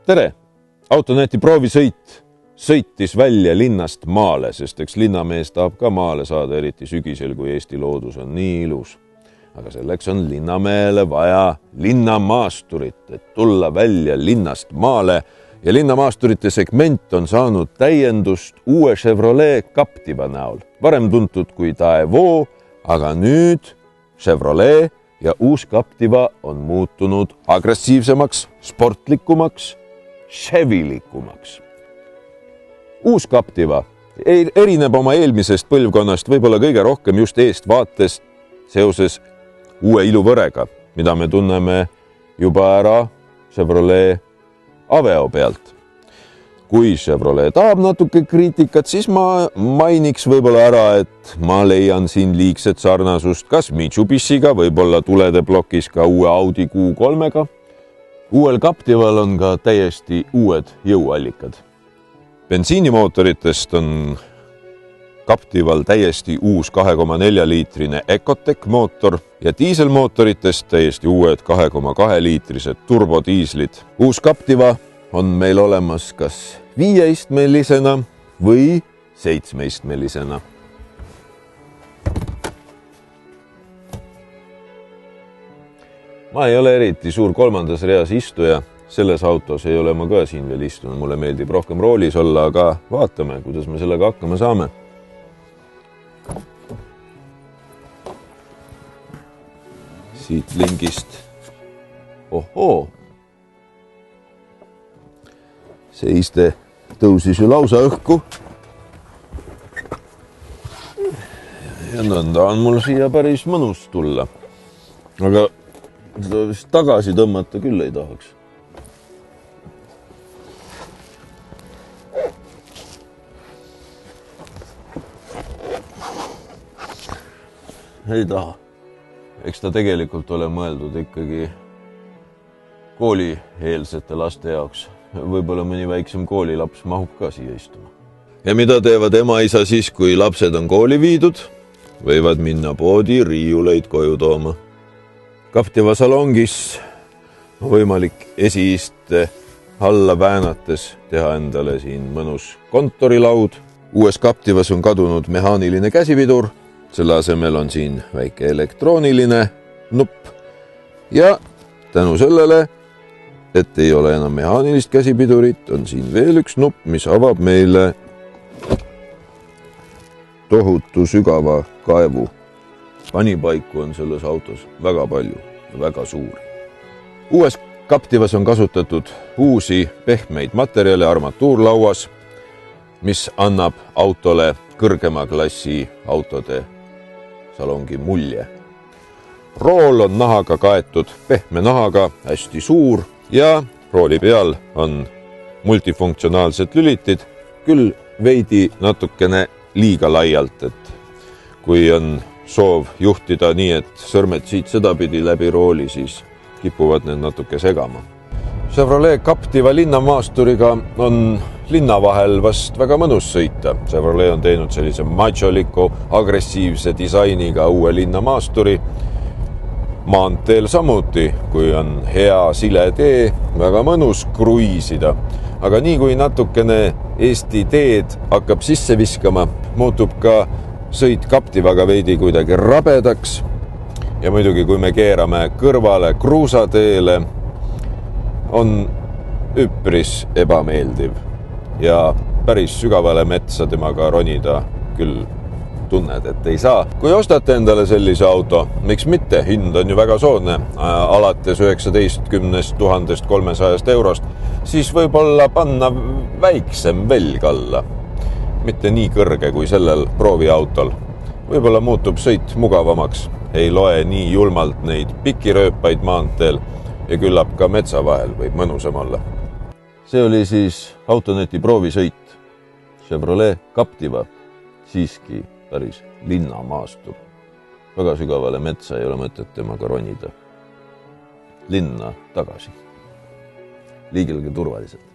Tere! Autoneti proovisõit sõitis välja linnast maale, sest eks linnamees tahab ka maale saada, eriti sügisel, kui Eesti loodus on nii ilus. Aga selleks on linnamehele vaja linnamaasturit, et tulla välja linnast maale. Ja linnamaasturite segment on saanud täiendust uue Chevrolet Captiva näol. Varem tuntud kui Daewoo, aga nüüd Chevrolet ja uus Captiva on muutunud agressiivsemaks, sportlikumaks, chevilikumaks. Uus Captiva erineb oma eelmisest põlvkonnast võib-olla kõige rohkem just eestvaatest seoses uue iluvõrega, mida me tunneme juba ära Chevrolet Aveo pealt. Kui Chevrolet tahab natuke kriitikat, siis ma mainiks võib-olla ära, et ma leian siin liigset sarnasust kas Mitsubishiga, võib-olla tulede plokis ka uue Audi Q3-ga. Uuel Captival on ka täiesti uued jõuallikad. Bensiinimootoritest on Captival täiesti uus 2,4 liitrine Ecotec mootor ja diiselmootoritest täiesti uued 2,2 liitrised turbodiislid. Uus Captiva on meil olemas kas 5-istmelisena või 7-istmelisena. Ma ei ole eriti suur kolmandas reas istuja. Selles autos ei ole ma ka siin veel istunud. Mulle meeldib rohkem roolis olla, aga vaatame, kuidas me sellega hakkama saame. Siit lingist. Ohoo! Seiste tõusis ju lausa õhku. Ja nõnda on mul siia päris mõnus tulla. Aga seda vist tagasi tõmmata küll ei tahaks. Ei taha. Eks ta tegelikult ole mõeldud ikkagi koolieelsete laste jaoks. Võib-olla mõni väiksem koolilaps mahub ka siia istuma. Ja mida teevad ema-isa siis, kui lapsed on kooli viidud? Võivad minna poodi riiuleid koju tooma. Captiva salongis on võimalik esiiste alla väänates teha endale siin mõnus kontorilaud. Uues Captivas on kadunud mehaaniline käsipidur. Selle asemel on siin väike elektrooniline nupp. Ja tänu sellele, et ei ole enam mehaanilist käsipidurit, on siin veel üks nupp, mis avab meile tohutu sügava kaevu. Panipaiku on selles autos väga palju ja väga suuri. Uues Captivas on kasutatud uusi pehmeid materjale armatuurlauas, mis annab autole kõrgema klassi autode salongi mulje. Rool on nahaga kaetud pehme nahaga, hästi suur ja rooli peal on multifunktsionaalsed lülitid, küll veidi natukene liiga laialt, et kui on soov juhtida nii, et sõrmed siit sedapidi läbi rooli, siis kipuvad need natuke segama. Chevrolet Captiva linnamaasturiga on linna vahel vast väga mõnus sõita. Chevrolet on teinud sellise macholiku, agressiivse disainiga uue linnamaasturi. Maanteel samuti, kui on hea sile tee, väga mõnus kruiisida. Aga nii kui natukene Eesti teed hakkab sisse viskama, muutub ka sõit Captivaga veidi kuidagi rabedaks. Ja muidugi, kui me keerame kõrvale kruusateele, on üpris ebameeldiv ja päris sügavale metsa temaga ronida küll tunned, et ei saa. Kui ostate endale sellise auto, miks mitte? Hind on ju väga soodne, alates 19 300 eurost, siis võib-olla panna väiksem velg alla. Mitte nii kõrge kui sellel prooviautol. Võib-olla muutub sõit mugavamaks, ei loe nii julmalt neid pikirööpaid maanteel ja küllap ka metsa vahel võib mõnusam olla. See oli siis Autoneti proovisõit. Chevrolet Captiva, siiski päris linnamaastur. Väga sügavale metsa ei ole mõtet temaga ronida. Linna tagasi. Liigelge turvaliselt.